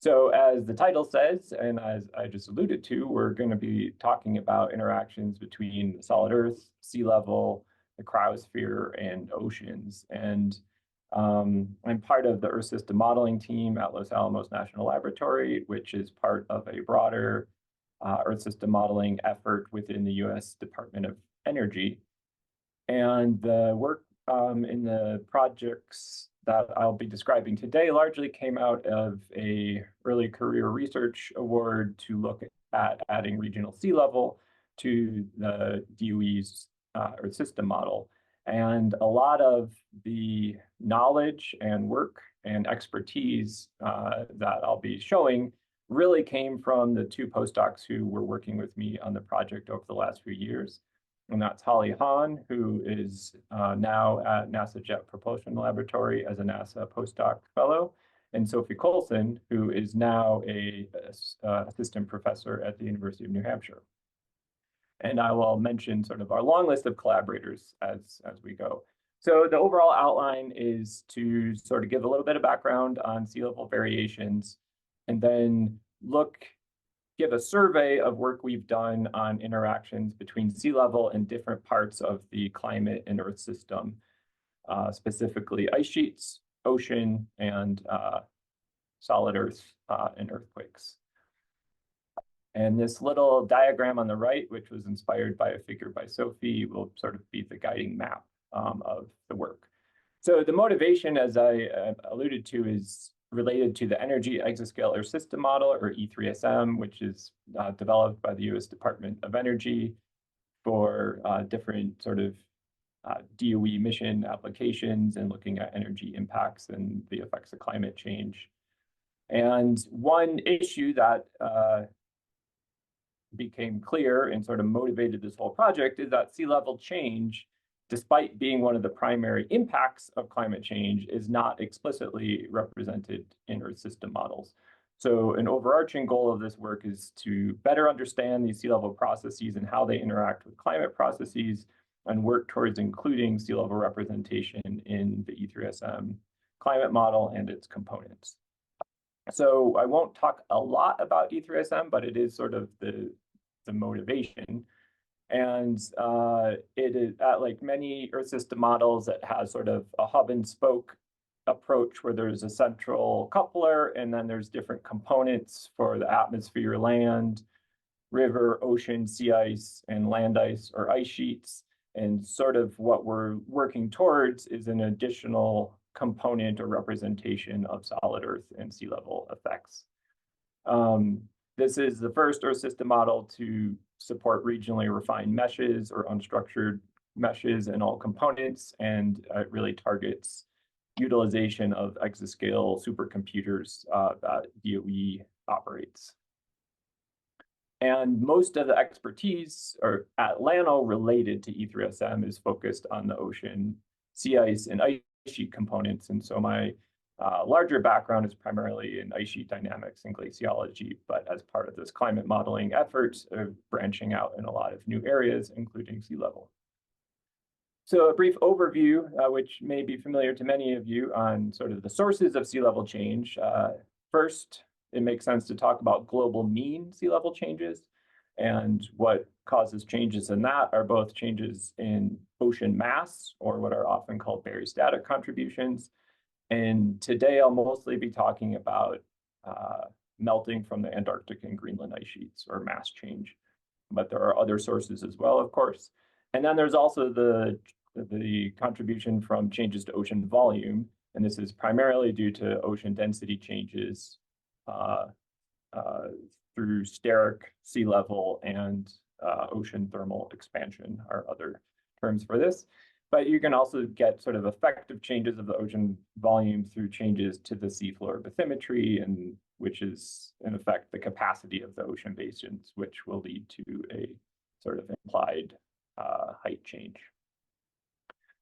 So as the title says, and as I just alluded to, we're going to be talking about interactions between solid Earth, sea level, the cryosphere, and oceans. And I'm part of the Earth system modeling team at Los Alamos National Laboratory, which is part of a broader Earth system modeling effort within the US Department of Energy. And the work in the projects that I'll be describing today largely came out of a early career research award to look at adding regional sea level to the DOE's Earth system model. And a lot of the knowledge and work and expertise that I'll be showing really came from the two postdocs who were working with me on the project over the last few years. And that's Holly Hahn, who is now at NASA Jet Propulsion Laboratory as a NASA postdoc fellow, and Sophie Coulson, who is now a assistant professor at the University of New Hampshire. And I will mention sort of our long list of collaborators as we go. So the overall outline is to sort of give a little bit of background on sea level variations, and then give a survey of work we've done on interactions between sea level and different parts of the climate and Earth system, specifically ice sheets, ocean, and solid Earth and earthquakes. And this little diagram on the right, which was inspired by a figure by Sophie, will sort of be the guiding map of the work. So the motivation, as I alluded to, is related to the Energy Exascale Earth System Model, or E3SM, which is developed by the US Department of Energy for different sort of DOE mission applications and looking at energy impacts and the effects of climate change. And one issue that became clear and sort of motivated this whole project is that sea level change, despite being one of the primary impacts of climate change, is not explicitly represented in Earth system models. So an overarching goal of this work is to better understand these sea level processes and how they interact with climate processes, and work towards including sea level representation in the E3SM climate model and its components. So I won't talk a lot about E3SM, but it is sort of the motivation. And it is, like many Earth system models, it has sort of a hub and spoke approach where there's a central coupler, and then there's different components for the atmosphere, land, river, ocean, sea ice, and land ice or ice sheets. And sort of what we're working towards is an additional component or representation of solid Earth and sea level effects. This is the first Earth system model to support regionally refined meshes or unstructured meshes in all components, and it really targets utilization of exascale supercomputers that DOE operates. And most of the expertise at LANL related to E3SM is focused on the ocean, sea ice, and ice sheet components. And so my larger background is primarily in ice sheet dynamics and glaciology, but as part of this climate modeling efforts, branching out in a lot of new areas, including sea level. So a brief overview, which may be familiar to many of you, on sort of the sources of sea level change. First, it makes sense to talk about global mean sea level changes. And what causes changes in that are both changes in ocean mass, or what are often called barostatic contributions. And today I'll mostly be talking about melting from the Antarctic and Greenland ice sheets, or mass change. But there are other sources as well, of course. And then there's also the contribution from changes to ocean volume. And this is primarily due to ocean density changes through steric sea level and ocean thermal expansion are other terms for this. But you can also get sort of effective changes of the ocean volume through changes to the seafloor bathymetry, and which is in effect the capacity of the ocean basins, which will lead to a sort of implied height change.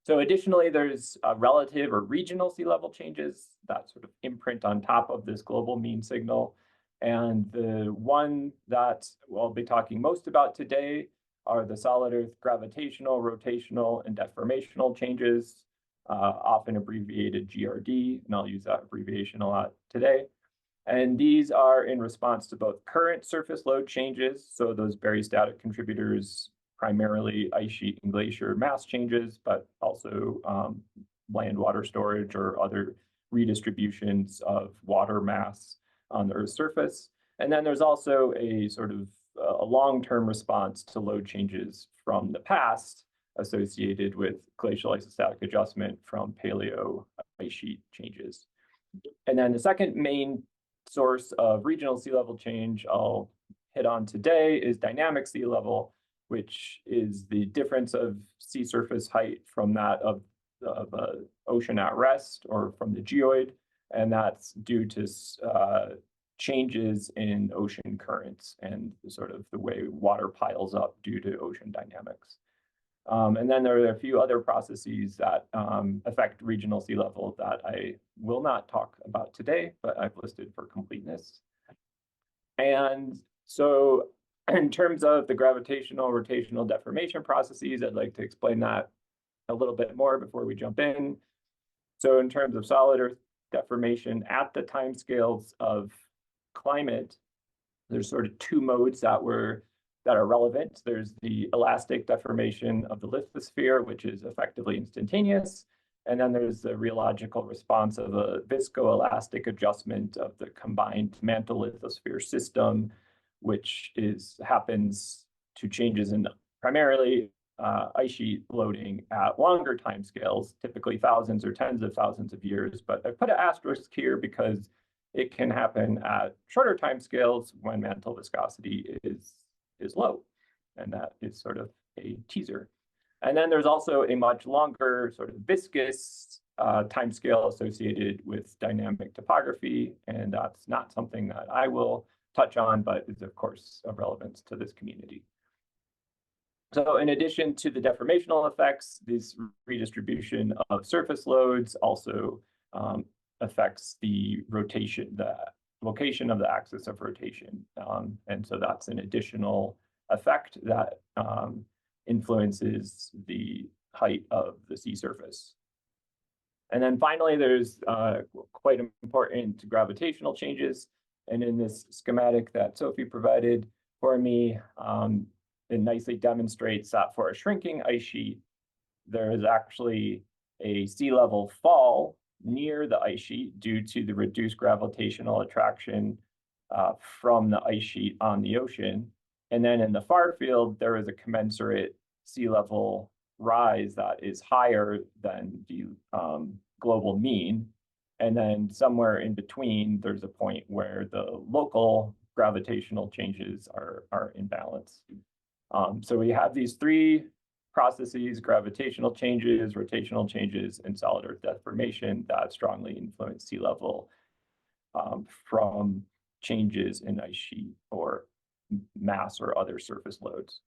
So additionally, there's relative or regional sea level changes that sort of imprint on top of this global mean signal. And the one that we'll be talking most about today are the solid Earth gravitational, rotational, and deformational changes, often abbreviated GRD, and I'll use that abbreviation a lot today. And these are in response to both current surface load changes, so those barystatic contributors, primarily ice sheet and glacier mass changes, but also land water storage or other redistributions of water mass on the Earth's surface. And then there's also a sort of a long-term response to load changes from the past associated with glacial isostatic adjustment from paleo ice sheet changes. And then the second main source of regional sea level change I'll hit on today is dynamic sea level, which is the difference of sea surface height from that of ocean at rest or from the geoid, and that's due to changes in ocean currents and sort of the way water piles up due to ocean dynamics. And then there are a few other processes that affect regional sea level that I will not talk about today, but I've listed for completeness. And so in terms of the gravitational, rotational, deformation processes, I'd like to explain that a little bit more before we jump in. So in terms of solid Earth deformation at the timescales of climate, there's sort of two modes that are relevant. There's the elastic deformation of the lithosphere, which is effectively instantaneous. And then there's the rheological response of a viscoelastic adjustment of the combined mantle lithosphere system, which happens to changes in primarily ice sheet loading at longer timescales, typically thousands or tens of thousands of years. But I put an asterisk here because it can happen at shorter timescales when mantle viscosity is low, and that is sort of a teaser. And then there's also a much longer sort of viscous timescale associated with dynamic topography, and that's not something that I will touch on, but is of course of relevance to this community. So in addition to the deformational effects, this redistribution of surface loads also affects the rotation, the location of the axis of rotation. And so that's an additional effect that influences the height of the sea surface. And then finally, there's quite important gravitational changes. And in this schematic that Sophie provided for me, it nicely demonstrates that for a shrinking ice sheet, there is actually a sea level fall near the ice sheet due to the reduced gravitational attraction from the ice sheet on the ocean. And then in the far field, there is a commensurate sea level rise that is higher than the global mean. And then somewhere in between, there's a point where the local gravitational changes are in balance. So we have these three processes: gravitational changes, rotational changes, and solid Earth deformation that strongly influence sea level from changes in ice sheet or mass or other surface loads.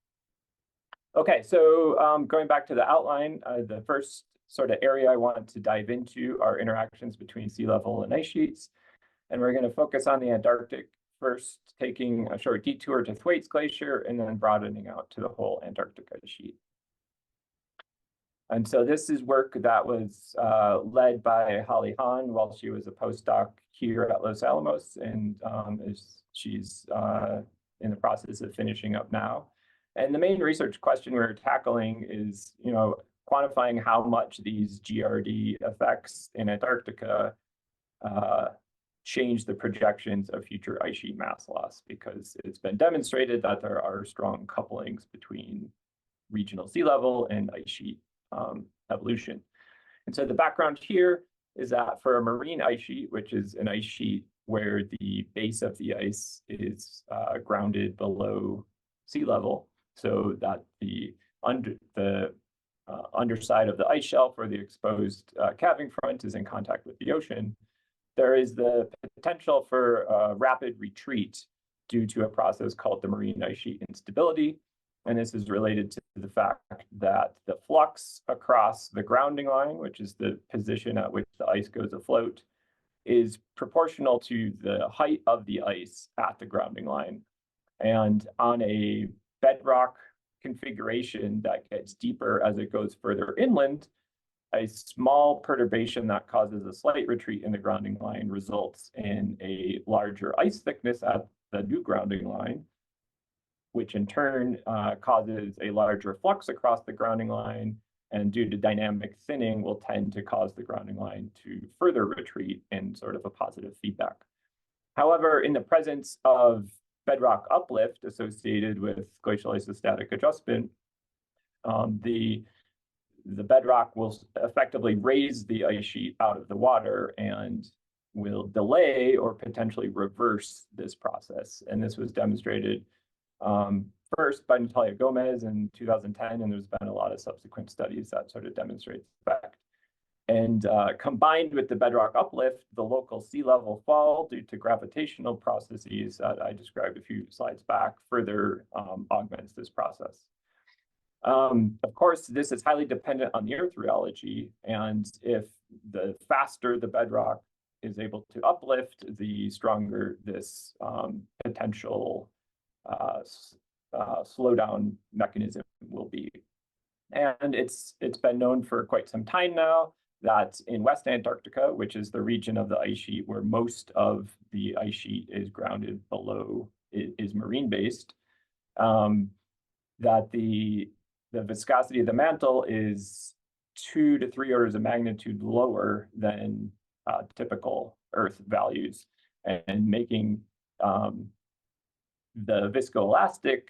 Okay, so going back to the outline, the first sort of area I want to dive into are interactions between sea level and ice sheets. And we're going to focus on the Antarctic, first taking a short detour to Thwaites Glacier and then broadening out to the whole Antarctic ice sheet. And so this is work that was led by Holly Hahn while she was a postdoc here at Los Alamos, and she's in the process of finishing up now. And the main research question we're tackling is, quantifying how much these GRD effects in Antarctica change the projections of future ice sheet mass loss, because it's been demonstrated that there are strong couplings between regional sea level and ice sheet evolution. And so the background here is that for a marine ice sheet, which is an ice sheet where the base of the ice is grounded below sea level, so that the underside of the ice shelf or the exposed calving front is in contact with the ocean, there is the potential for rapid retreat due to a process called the marine ice sheet instability. And this is related to the fact that the flux across the grounding line, which is the position at which the ice goes afloat, is proportional to the height of the ice at the grounding line. And on a bedrock configuration that gets deeper as it goes further inland, a small perturbation that causes a slight retreat in the grounding line results in a larger ice thickness at the new grounding line, which in turn causes a larger flux across the grounding line, and due to dynamic thinning will tend to cause the grounding line to further retreat in sort of a positive feedback. However, in the presence of bedrock uplift associated with glacial isostatic adjustment, the bedrock will effectively raise the ice sheet out of the water and will delay or potentially reverse this process. And this was demonstrated first by Natalia Gomez in 2010, and there's been a lot of subsequent studies that sort of demonstrate the effect. And combined with the bedrock uplift, the local sea level fall due to gravitational processes that I described a few slides back further augments this process. Of course, this is highly dependent on the Earth rheology, and if the faster the bedrock is able to uplift, the stronger this potential slowdown mechanism will be. And it's been known for quite some time now that in West Antarctica, which is the region of the ice sheet where most of the ice sheet is grounded below, is marine-based, that the viscosity of the mantle is 2 to 3 orders of magnitude lower than typical Earth values, and making the viscoelastic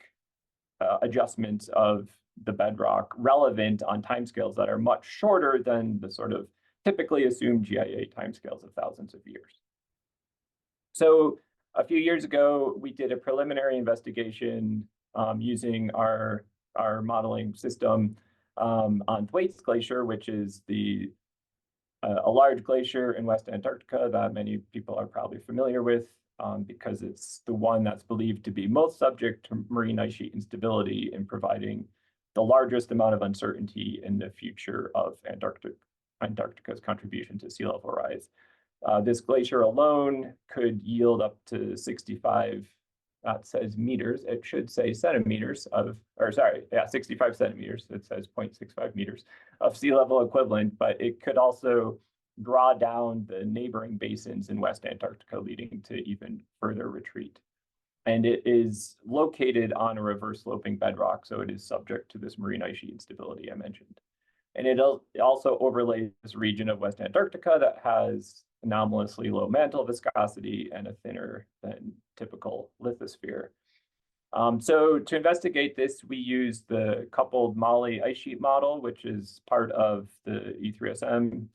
adjustments of the bedrock relevant on timescales that are much shorter than the sort of typically assumed GIA timescales of thousands of years. So a few years ago, we did a preliminary investigation using our modeling system on Thwaites Glacier, which is a large glacier in West Antarctica that many people are probably familiar with, because it's the one that's believed to be most subject to marine ice sheet instability and providing the largest amount of uncertainty in the future of Antarctica's contribution to sea level rise. This glacier alone could yield up to 65, it says meters, it should say centimeters of, or sorry, yeah, 65 centimeters, it says 0.65 meters of sea level equivalent, but it could also draw down the neighboring basins in West Antarctica, leading to even further retreat. And it is located on a reverse sloping bedrock, so it is subject to this marine ice sheet instability I mentioned. And it also overlays this region of West Antarctica that has anomalously low mantle viscosity and a thinner than typical lithosphere. So to investigate this, we used the coupled Molly ice sheet model, which is part of the E3SM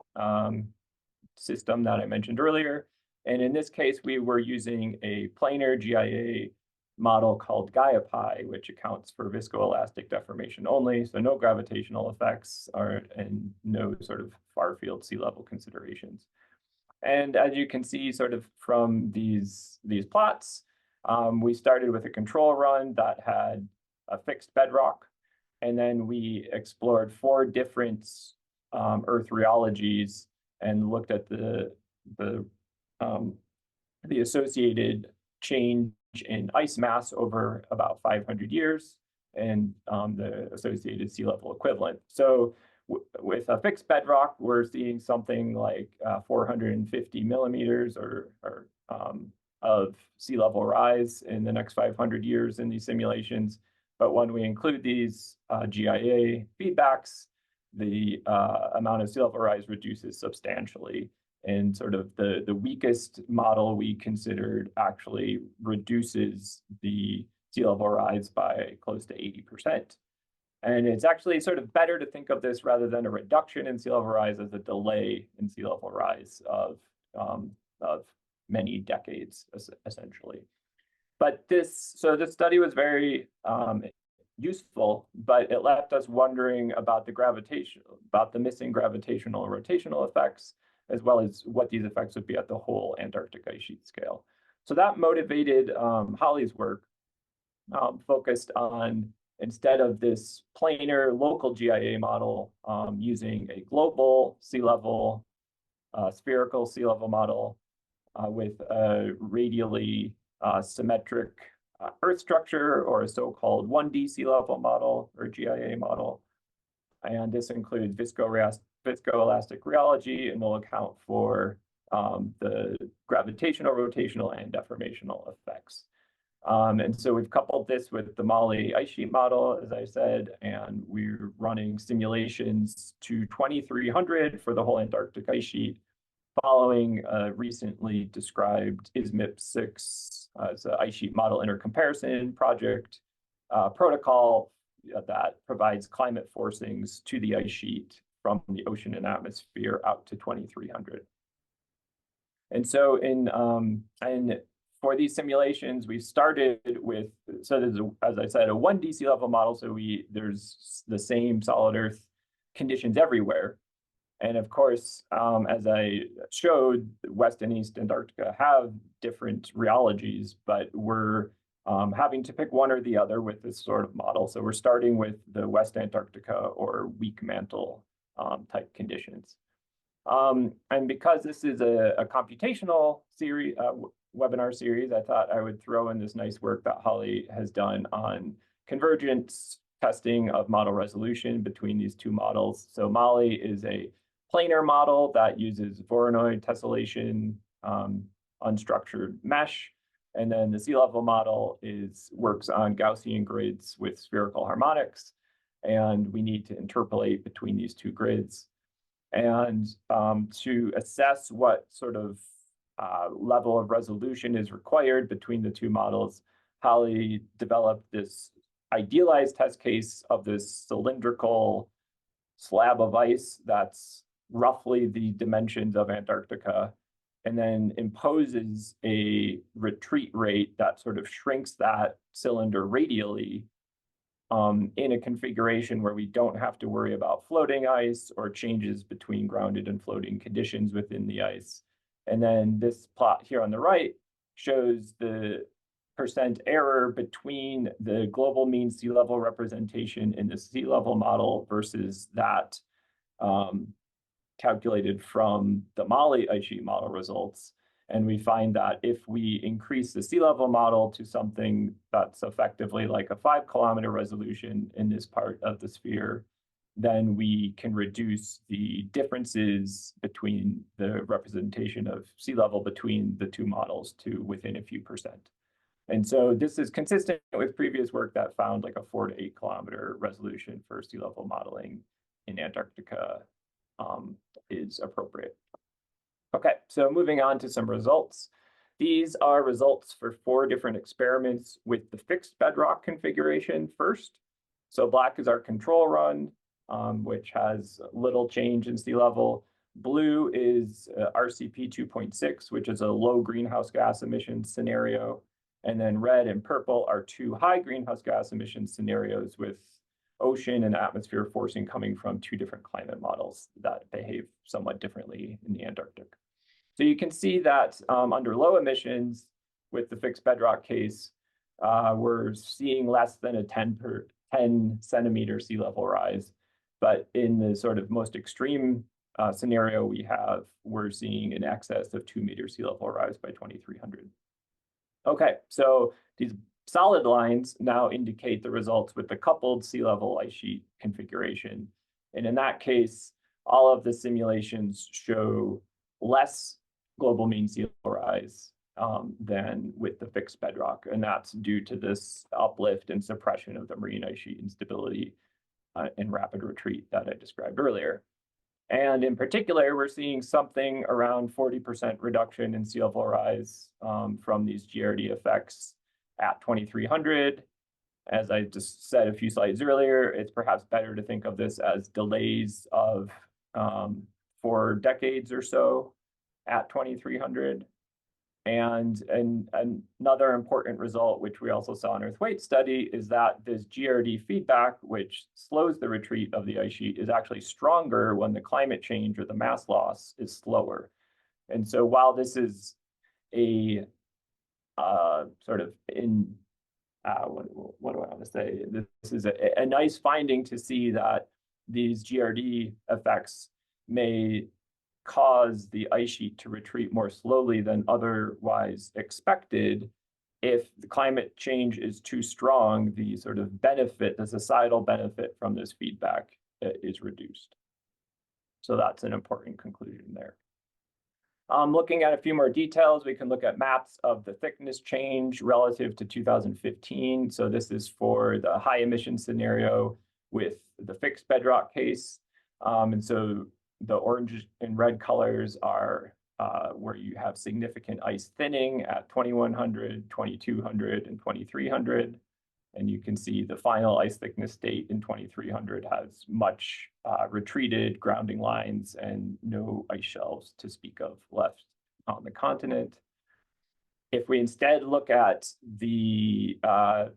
system that I mentioned earlier. And in this case, we were using a planar GIA model called GaiaPi, which accounts for viscoelastic deformation only, so no gravitational effects and no sort of far field sea level considerations. And as you can see sort of from these plots, we started with a control run that had a fixed bedrock, and then we explored 4 different Earth rheologies and looked at the associated change in ice mass over about 500 years and the associated sea level equivalent. So with a fixed bedrock, we're seeing something like 450 millimeters of sea level rise in the next 500 years in these simulations. But when we include these GIA feedbacks, the amount of sea level rise reduces substantially. And sort of the weakest model we considered actually reduces the sea level rise by close to 80%. And it's actually sort of better to think of this rather than a reduction in sea level rise as a delay in sea level rise of many decades, essentially. But this study was very useful, but it left us wondering about the missing gravitational and rotational effects, as well as what these effects would be at the whole Antarctic ice sheet scale. So that motivated Holly's work, focused on, instead of this planar local GIA model, using a global sea level, spherical sea level model with a radially symmetric Earth structure, or a so-called 1D sea level model or GIA model. And this includes viscoelastic rheology, and we'll account for the gravitational, rotational, and deformational effects. And so we've coupled this with the MAHLI ice sheet model, as I said, and we're running simulations to 2300 for the whole Antarctic ice sheet, following a recently described ISMIP-6 as an ice sheet model intercomparison project protocol that provides climate forcings to the ice sheet from the ocean and atmosphere out to 2300. And so for these simulations, we started with, so there's, as I said, a 1D sea level model. So there's the same solid Earth conditions everywhere. And of course, as I showed, West and East Antarctica have different rheologies, but we're having to pick one or the other with this sort of model. So we're starting with the West Antarctica or weak mantle type conditions. And because this is a computational series, webinar series, I thought I would throw in this nice work that Holly has done on convergence testing of model resolution between these two models. So MAHLI is a planar model that uses Voronoi tessellation, unstructured mesh. And then the sea level model works on Gaussian grids with spherical harmonics. And we need to interpolate between these two grids. And to assess what sort of level of resolution is required between the two models, Holly developed this idealized test case of this cylindrical slab of ice that's roughly the dimensions of Antarctica, and then imposes a retreat rate that sort of shrinks that cylinder radially in a configuration where we don't have to worry about floating ice or changes between grounded and floating conditions within the ice. And then this plot here on the right shows the percent error between the global mean sea level representation in the sea level model versus that calculated from the MAHLI ice sheet model results. And we find that if we increase the sea level model to something that's effectively like a 5-kilometer resolution in this part of the sphere, then we can reduce the differences between the representation of sea level between the two models to within a few percent. And so this is consistent with previous work that found like a 4 to 8 kilometer resolution for sea level modeling in Antarctica is appropriate. Okay, so moving on to some results. These are results for 4 different experiments with the fixed bedrock configuration first. So black is our control run, which has little change in sea level. Blue is RCP 2.6, which is a low greenhouse gas emissions scenario. And then red and purple are 2 high greenhouse gas emissions scenarios with ocean and atmosphere forcing coming from 2 different climate models that behave somewhat differently in the Antarctic. So you can see that under low emissions with the fixed bedrock case, we're seeing less than a 10 centimeter sea level rise. But in the sort of most extreme scenario we have, we're seeing in excess of 2 meter sea level rise by 2300. Okay, so these solid lines now indicate the results with the coupled sea level ice sheet configuration. And in that case, all of the simulations show less global mean sea level rise than with the fixed bedrock. And that's due to this uplift and suppression of the marine ice sheet instability and rapid retreat that I described earlier. And in particular, we're seeing something around 40% reduction in sea level rise from these GRD effects at 2300. As I just said a few slides earlier, it's perhaps better to think of this as delays of 4 decades or so at 2300. And another important result, which we also saw in Earth weight study, is that this GRD feedback, which slows the retreat of the ice sheet, is actually stronger when the climate change or the mass loss is slower. And so while this is a sort of what do I want to say? This is a nice finding to see that these GRD effects may cause the ice sheet to retreat more slowly than otherwise expected. If the climate change is too strong, the sort of benefit, the societal benefit from this feedback is reduced. So that's an important conclusion there. Looking at a few more details, we can look at maps of the thickness change relative to 2015. So this is for the high emission scenario with the fixed bedrock case. And so the orange and red colors are where you have significant ice thinning at 2100, 2200, and 2300. And you can see the final ice thickness state in 2300 has much retreated grounding lines and no ice shelves to speak of left on the continent. If we instead look at the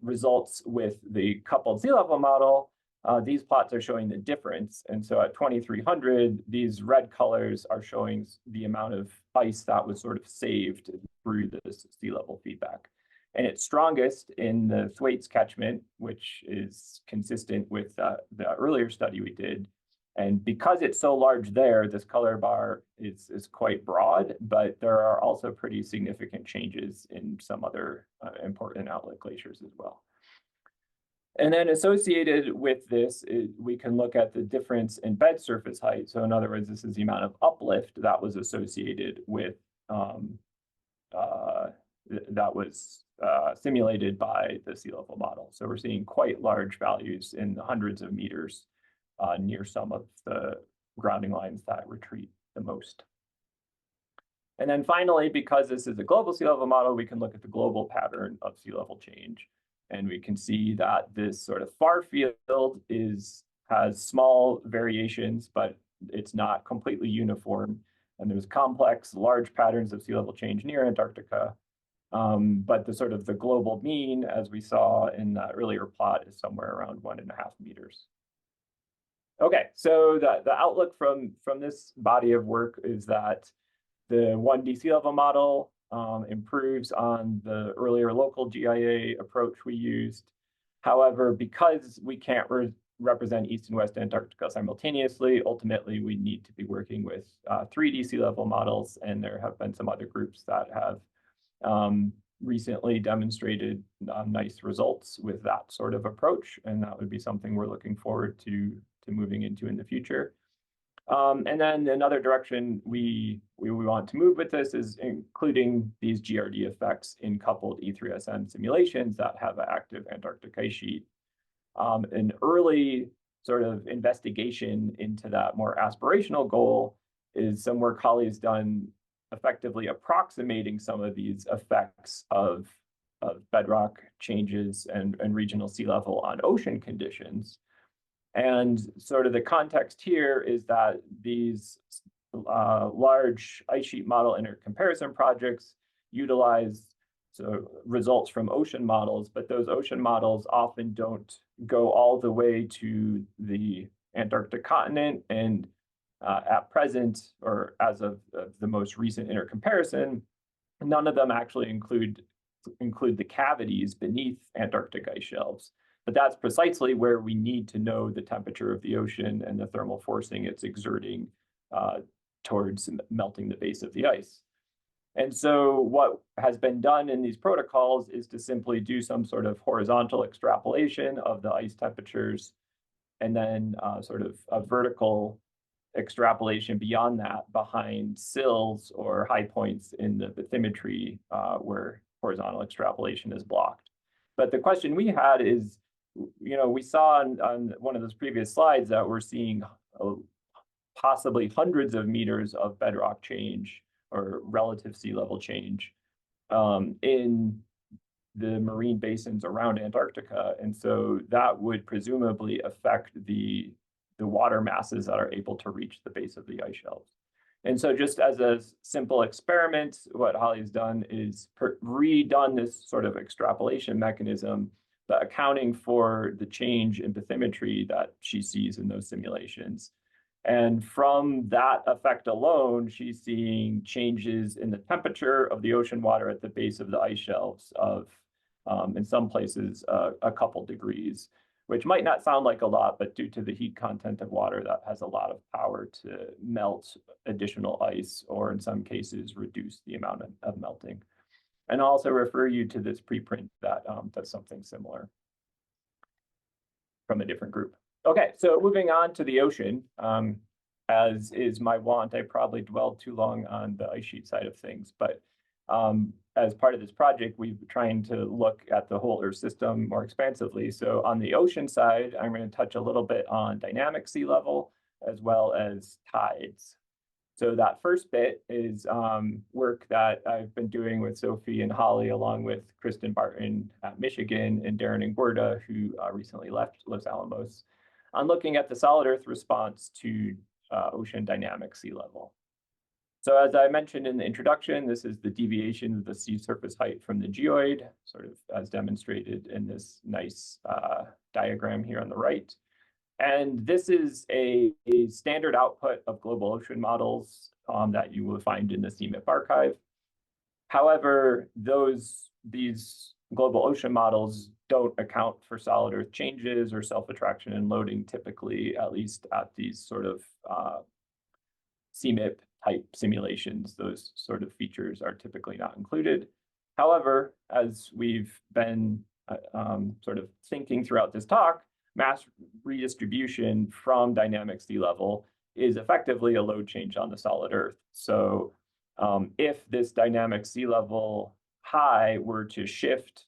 results with the coupled sea level model, these plots are showing the difference. And so at 2300, these red colors are showing the amount of ice that was sort of saved through this sea level feedback. And it's strongest in the Thwaites catchment, which is consistent with the earlier study we did. And because it's so large there, this color bar is quite broad, but there are also pretty significant changes in some other important outlet glaciers as well. And then associated with this, we can look at the difference in bed surface height. So in other words, this is the amount of uplift that was associated with that was simulated by the sea level model. So we're seeing quite large values in the hundreds of meters near some of the grounding lines that retreat the most. And then finally, because this is a global sea level model, we can look at the global pattern of sea level change. And we can see that this sort of far field has small variations, but it's not completely uniform. And there's complex, large patterns of sea level change near Antarctica. But the sort of the global mean, as we saw in the earlier plot, is somewhere around 1.5 meters. Okay, so the outlook from this body of work is that the 1D sea level model improves on the earlier local GIA approach we used. However, because we can't represent East and West Antarctica simultaneously, ultimately we need to be working with 3D sea level models, and there have been some other groups that have recently demonstrated nice results with that sort of approach, and that would be something we're looking forward to moving into in the future. And then another direction we want to move with this is including these GRD effects in coupled E3SM simulations that have an active Antarctic ice sheet. An early sort of investigation into that more aspirational goal is some work Holly's done effectively approximating some of these effects of bedrock changes and regional sea level on ocean conditions. And sort of the context here is that these large ice sheet model intercomparison projects utilize results from ocean models, but those ocean models often don't go all the way to the Antarctic continent. And at present, or as of the most recent intercomparison, none of them actually include the cavities beneath Antarctic ice shelves. But that's precisely where we need to know the temperature of the ocean and the thermal forcing it's exerting towards melting the base of the ice. And so what has been done in these protocols is to simply do some sort of horizontal extrapolation of the ice temperatures, and then sort of a vertical extrapolation beyond that behind sills or high points in the bathymetry where horizontal extrapolation is blocked. But the question we had is, we saw on one of those previous slides that we're seeing possibly hundreds of meters of bedrock change or relative sea level change in the marine basins around Antarctica. And so that would presumably affect the water masses that are able to reach the base of the ice shelves. And so just as a simple experiment, what Holly's done is redone this sort of extrapolation mechanism, but accounting for the change in bathymetry that she sees in those simulations. And from that effect alone, she's seeing changes in the temperature of the ocean water at the base of the ice shelves of, in some places, a couple degrees, which might not sound like a lot, but due to the heat content of water, that has a lot of power to melt additional ice, or in some cases, reduce the amount of melting. And I'll also refer you to this preprint that does something similar from a different group. Okay, so moving on to the ocean. as is my wont, I probably dwelled too long on the ice sheet side of things, but as part of this project, we've been trying to look at the whole Earth system more expansively. So on the ocean side, I'm going to touch a little bit on dynamic sea level as well as tides. So that first bit is work that I've been doing with Sophie and Holly, along with Kristen Barton at Michigan and Darren and Guerda, who recently left Los Alamos, on looking at the solid Earth response to ocean dynamic sea level. So as I mentioned in the introduction, this is the deviation of the sea surface height from the geoid, sort of as demonstrated in this nice diagram here on the right. And this is a standard output of global ocean models that you will find in the CMIP archive. However, these global ocean models don't account for solid Earth changes or self-attraction and loading typically, at least at these sort of CMIP type simulations. Those sort of features are typically not included. However, as we've been sort of thinking throughout this talk, mass redistribution from dynamic sea level is effectively a load change on the solid Earth. So if this dynamic sea level high were to shift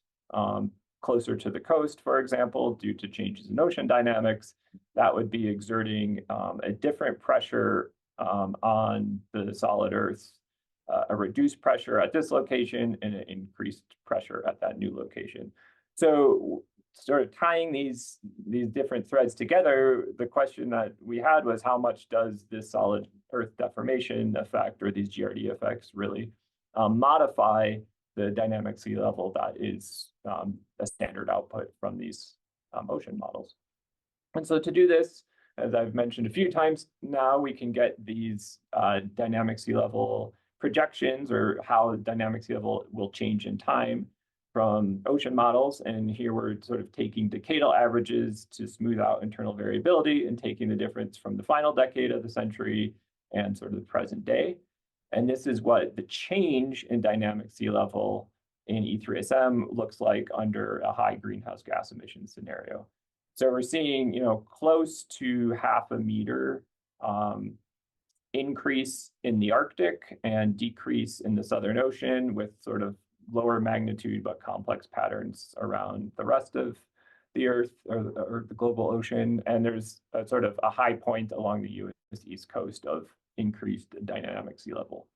closer to the coast, for example, due to changes in ocean dynamics, that would be exerting a different pressure on the solid Earth, a reduced pressure at this location and an increased pressure at that new location. So sort of tying these different threads together, the question that we had was, how much does this solid Earth deformation effect, or these GRD effects, really modify the dynamic sea level that is a standard output from these ocean models? And so to do this, as I've mentioned a few times now, we can get these dynamic sea level projections, or how dynamic sea level will change in time, from ocean models. And here we're sort of taking decadal averages to smooth out internal variability and taking the difference from the final decade of the century and sort of the present day. And this is what the change in dynamic sea level in E3SM looks like under a high greenhouse gas emission scenario. So we're seeing, close to 0.5 meter increase in the Arctic and decrease in the Southern Ocean, with sort of lower magnitude but complex patterns around the rest of the Earth, or the global ocean. And there's a sort of a high point along the US East Coast of increased dynamic sea level.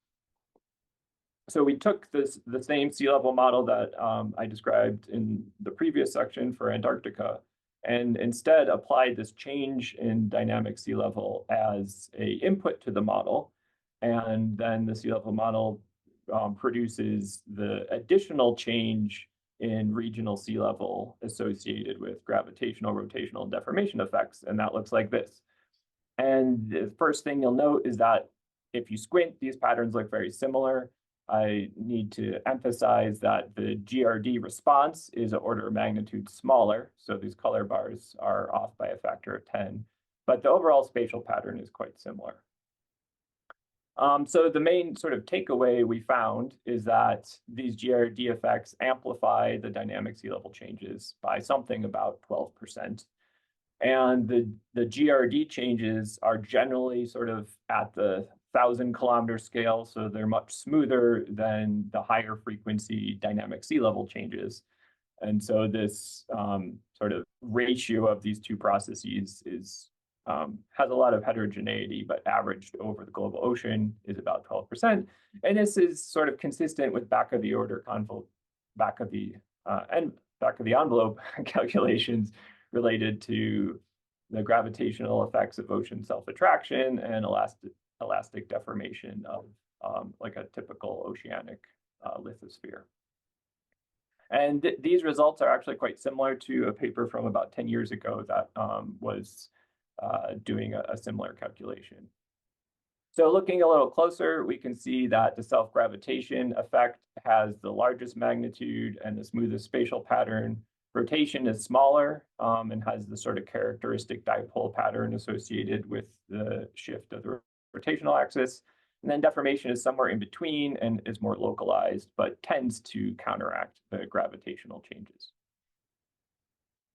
So we took the same sea level model that I described in the previous section for Antarctica, and instead applied this change in dynamic sea level as an input to the model. And then the sea level model produces the additional change in regional sea level associated with gravitational, rotational, and deformation effects. And that looks like this. And the first thing you'll note is that if you squint, these patterns look very similar. I need to emphasize that the GRD response is an order of magnitude smaller. So these color bars are off by a factor of 10, but the overall spatial pattern is quite similar. So the main sort of takeaway we found is that these GRD effects amplify the dynamic sea level changes by something about 12%. And the GRD changes are generally sort of at the 1,000-kilometer scale, so they're much smoother than the higher frequency dynamic sea level changes. And so this sort of ratio of these two processes has a lot of heterogeneity, but averaged over the global ocean is about 12%. And this is sort of consistent with back of the envelope calculations related to the gravitational effects of ocean self-attraction and elastic deformation of like a typical oceanic lithosphere. And these results are actually quite similar to a paper from about 10 years ago that was doing a similar calculation. So looking a little closer, we can see that the self-gravitation effect has the largest magnitude and the smoothest spatial pattern. Rotation is smaller and has the sort of characteristic dipole pattern associated with the shift of the rotational axis. And then deformation is somewhere in between and is more localized, but tends to counteract the gravitational changes.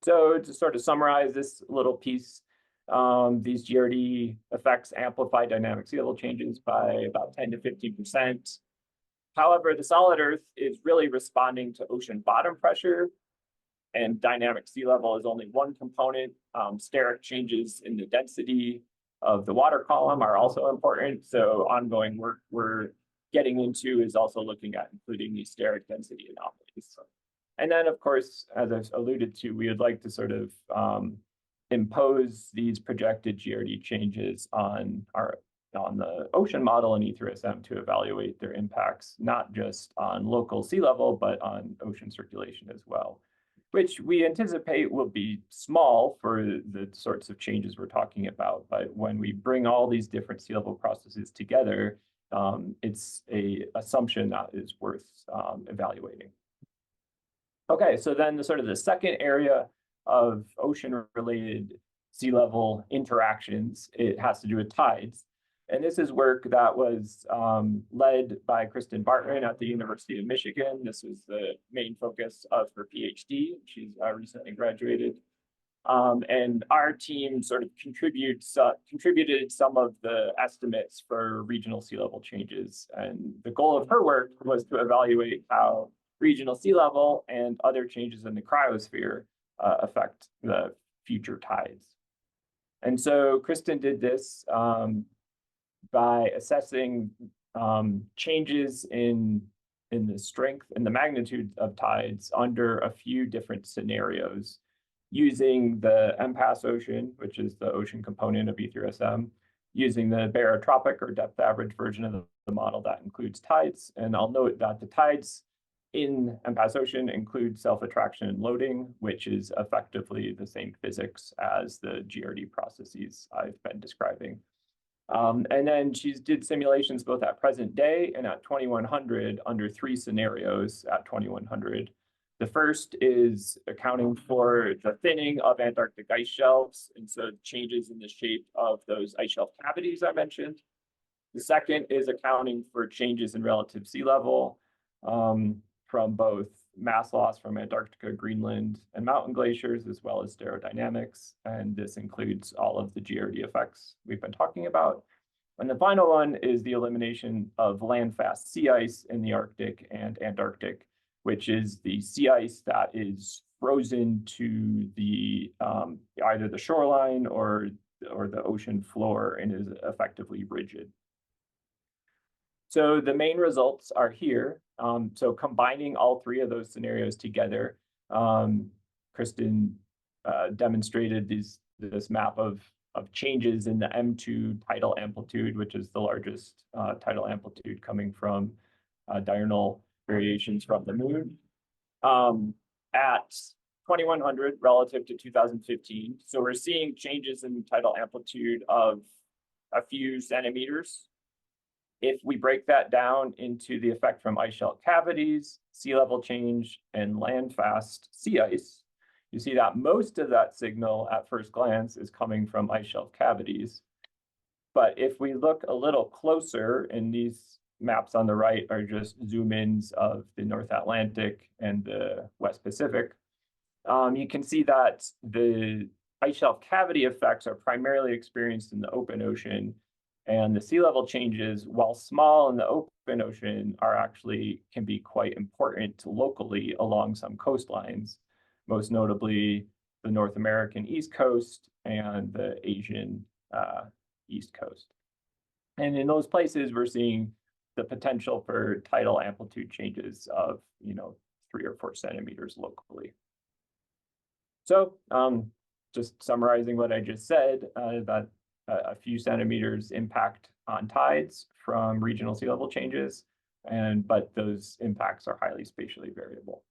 So to sort of summarize this little piece, These GRD effects amplify dynamic sea level changes by about 10 to 15%. However, the solid Earth is really responding to ocean bottom pressure, and dynamic sea level is only one component. Steric changes in the density of the water column are also important. So ongoing work we're getting into is also looking at including these steric density anomalies. And then, of course, as I've alluded to, we would like to sort of impose these projected GRD changes on the ocean model in E3SM to evaluate their impacts, not just on local sea level, but on ocean circulation as well, which we anticipate will be small for the sorts of changes we're talking about. But when we bring all these different sea level processes together, it's an assumption that is worth evaluating. Okay, so then the sort of the second area of ocean-related sea level interactions, it has to do with tides. And this is work that was led by Kristen Bartman at the University of Michigan. This was the main focus of her PhD. She's recently graduated. And our team sort of contributed some of the estimates for regional sea level changes. And the goal of her work was to evaluate how regional sea level and other changes in the cryosphere affect the future tides. And so Kristen did this by assessing changes in the strength and the magnitude of tides under a few different scenarios using the MPAS ocean, which is the ocean component of E3SM, using the barotropic or depth average version of the model that includes tides. And I'll note that the tides in MPAS ocean include self-attraction and loading, which is effectively the same physics as the GRD processes I've been describing. And then she did simulations both at present day and at 2100 under three scenarios at 2100. The first is accounting for the thinning of Antarctic ice shelves, and so changes in the shape of those ice shelf cavities I mentioned. The second is accounting for changes in relative sea level from both mass loss from Antarctica, Greenland, and mountain glaciers, as well as aerodynamics. And this includes all of the GRD effects we've been talking about. And the final one is the elimination of land-fast sea ice in the Arctic and Antarctic, which is the sea ice that is frozen to the either the shoreline or the ocean floor and is effectively rigid. So the main results are here. So combining all three of those scenarios together, Kristen demonstrated this map of changes in the M2 tidal amplitude, which is the largest tidal amplitude coming from diurnal variations from the moon, at 2100 relative to 2015. So we're seeing changes in tidal amplitude of a few centimeters. If we break that down into the effect from ice shelf cavities, sea level change, and land-fast sea ice, you see that most of that signal at first glance is coming from ice shelf cavities. But if we look a little closer, and these maps on the right are just zoom-ins of the North Atlantic and the West Pacific, you can see that the ice shelf cavity effects are primarily experienced in the open ocean, and the sea level changes, while small in the open ocean, can be quite important locally along some coastlines, most notably the North American East Coast and the Asian East Coast. And in those places, we're seeing the potential for tidal amplitude changes of 3 or 4 centimeters locally. So just summarizing what I just said, that a few centimeters impact on tides from regional sea level changes, but those impacts are highly spatially variable.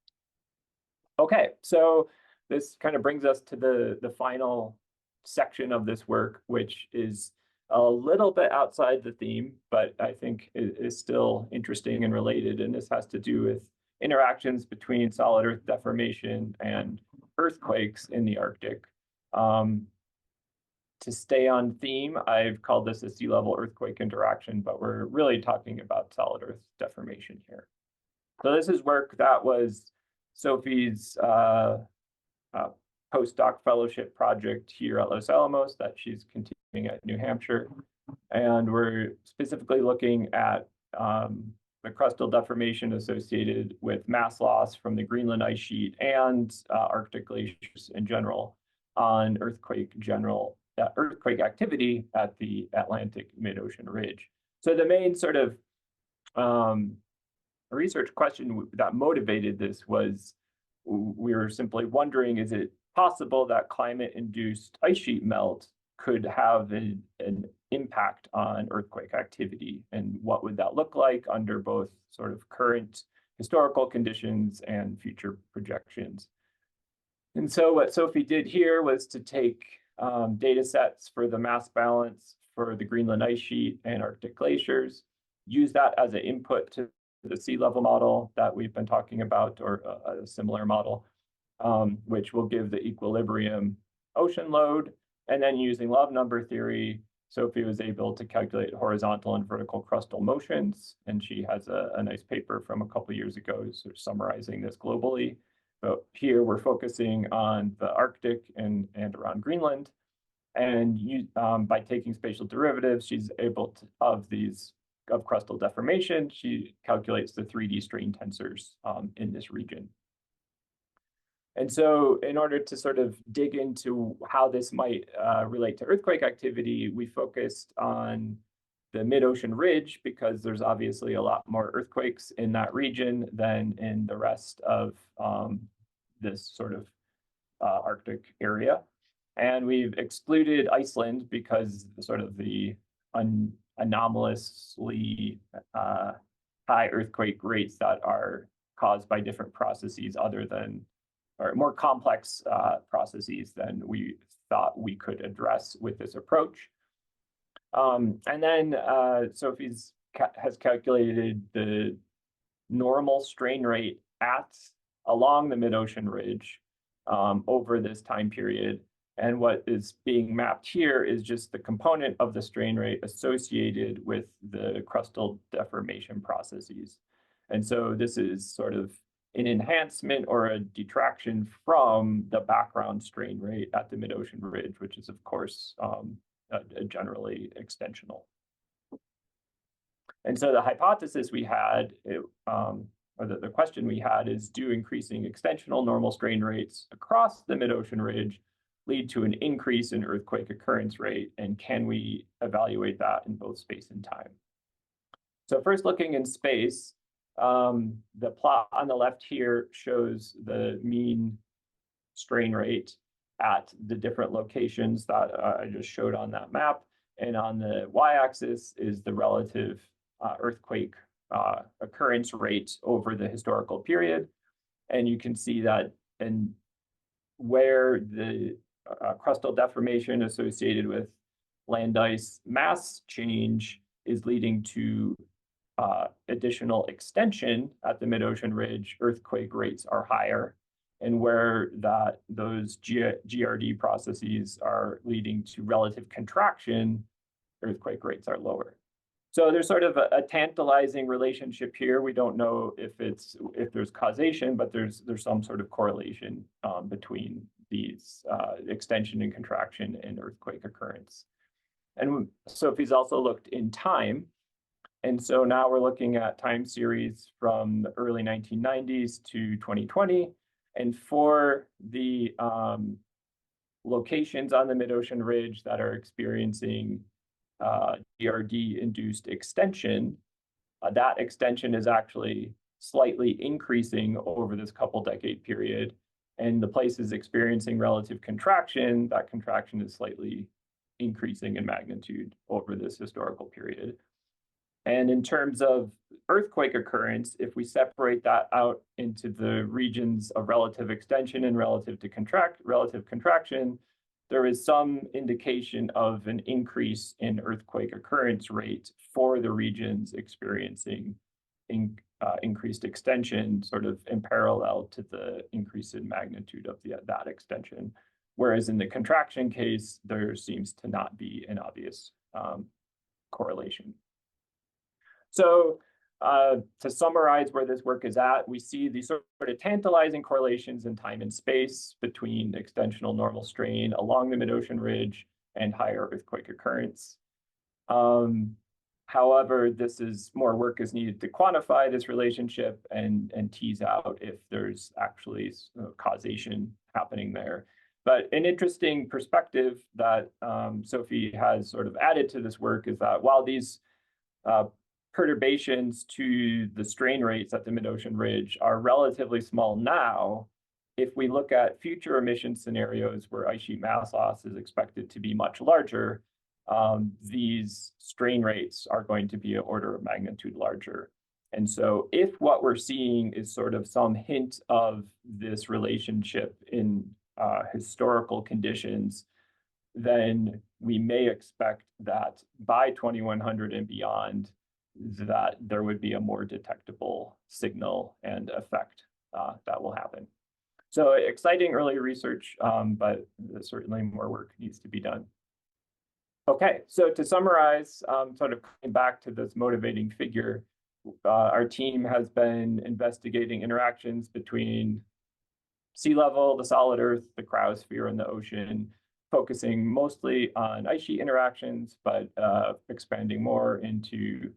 Okay, so this kind of brings us to the final section of this work, which is a little bit outside the theme, but I think is still interesting and related. And this has to do with interactions between solid Earth deformation and earthquakes in the Arctic. To stay on theme, I've called this a sea level earthquake interaction, but we're really talking about solid Earth deformation here. So this is work that was Sophie's postdoc fellowship project here at Los Alamos that she's continuing at New Hampshire. And we're specifically looking at the crustal deformation associated with mass loss from the Greenland ice sheet and Arctic glaciers in general on earthquake activity at the Atlantic mid-ocean ridge. So the main sort of research question that motivated this was we were simply wondering, is it possible that climate-induced ice sheet melt could have an impact on earthquake activity, and what would that look like under both sort of current historical conditions and future projections? And so what Sophie did here was to take data sets for the mass balance for the Greenland ice sheet and Arctic glaciers, use that as an input to the sea level model that we've been talking about, or a similar model, which will give the equilibrium ocean load. And then using love number theory, Sophie was able to calculate horizontal and vertical crustal motions. And she has a nice paper from a couple years ago sort of summarizing this globally. But here we're focusing on the Arctic and around Greenland. And by taking spatial derivatives, she's able to, of crustal deformation, she calculates the 3D strain tensors in this region. And so in order to sort of dig into how this might relate to earthquake activity, we focused on the mid-ocean ridge because there's obviously a lot more earthquakes in that region than in the rest of this sort of Arctic area. And we've excluded Iceland because sort of the anomalously high earthquake rates that are caused by different processes other than, or more complex processes than we thought we could address with this approach. And then Sophie has calculated the normal strain rate along the mid-ocean ridge over this time period. And what is being mapped here is just the component of the strain rate associated with the crustal deformation processes. And so this is sort of an enhancement or a detraction from the background strain rate at the mid-ocean ridge, which is, of course, generally extensional. And so the hypothesis we had, or the question we had is, do increasing extensional normal strain rates across the mid-ocean ridge lead to an increase in earthquake occurrence rate, and can we evaluate that in both space and time? So first, looking in space, the plot on the left here shows the mean strain rate at the different locations that I just showed on that map. And on the y-axis is the relative earthquake occurrence rate over the historical period. And you can see that where the crustal deformation associated with land ice mass change is leading to additional extension at the mid-ocean ridge, earthquake rates are higher, and where those GRD processes are leading to relative contraction, earthquake rates are lower. So there's sort of a tantalizing relationship here. We don't know if there's causation, but there's some sort of correlation between these extension and contraction and earthquake occurrence. And Sophie's also looked in time. And so now we're looking at time series from the early 1990s to 2020. And for the locations on the mid-ocean ridge that are experiencing GRD-induced extension, that extension is actually slightly increasing over this couple decade period. And the places experiencing relative contraction, that contraction is slightly increasing in magnitude over this historical period. And in terms of earthquake occurrence, if we separate that out into the regions of relative extension and relative contraction, there is some indication of an increase in earthquake occurrence rate for the regions experiencing increased extension, sort of in parallel to the increase in magnitude of that extension. Whereas in the contraction case, there seems to not be an obvious correlation. So to summarize where this work is at, we see these sort of tantalizing correlations in time and space between extensional normal strain along the mid-ocean ridge and higher earthquake occurrence. However, more work is needed to quantify this relationship and tease out if there's actually causation happening there. But an interesting perspective that Sophie has sort of added to this work is that while these perturbations to the strain rates at the mid-ocean ridge are relatively small now, if we look at future emission scenarios where ice sheet mass loss is expected to be much larger, these strain rates are going to be an order of magnitude larger. And so if what we're seeing is sort of some hint of this relationship in historical conditions, then we may expect that by 2100 and beyond, that there would be a more detectable signal and effect that will happen. So exciting early research, but certainly more work needs to be done. Okay, so to summarize, sort of coming back to this motivating figure, our team has been investigating interactions between sea level, the solid Earth, the cryosphere, and the ocean, focusing mostly on ice sheet interactions, but expanding more into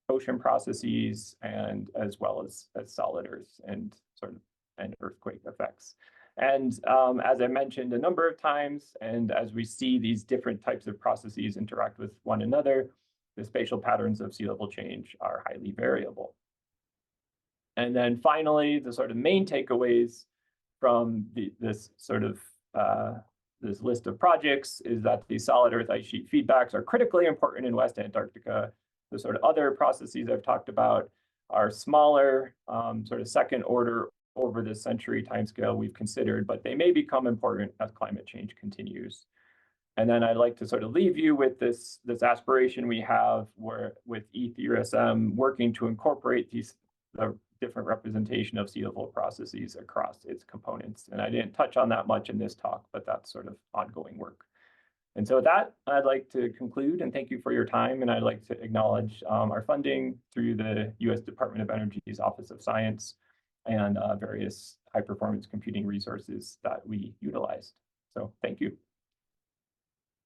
ocean processes and as well as solid Earth and sort of and earthquake effects. And as I mentioned a number of times, and as we see these different types of processes interact with one another, the spatial patterns of sea level change are highly variable. And then finally, the sort of main takeaways from this list of projects is that the solid Earth ice sheet feedbacks are critically important in West Antarctica. The sort of other processes I've talked about are smaller, sort of second order over the century timescale we've considered, but they may become important as climate change continues. And then I'd like to sort of leave you with this aspiration we have with ETHERSM working to incorporate the different representation of sea level processes across its components. And I didn't touch on that much in this talk, but that's sort of ongoing work. And so with that, I'd like to conclude and thank you for your time. And I'd like to acknowledge our funding through the U.S. Department of Energy's Office of Science and various high performance computing resources that we utilized. So thank you.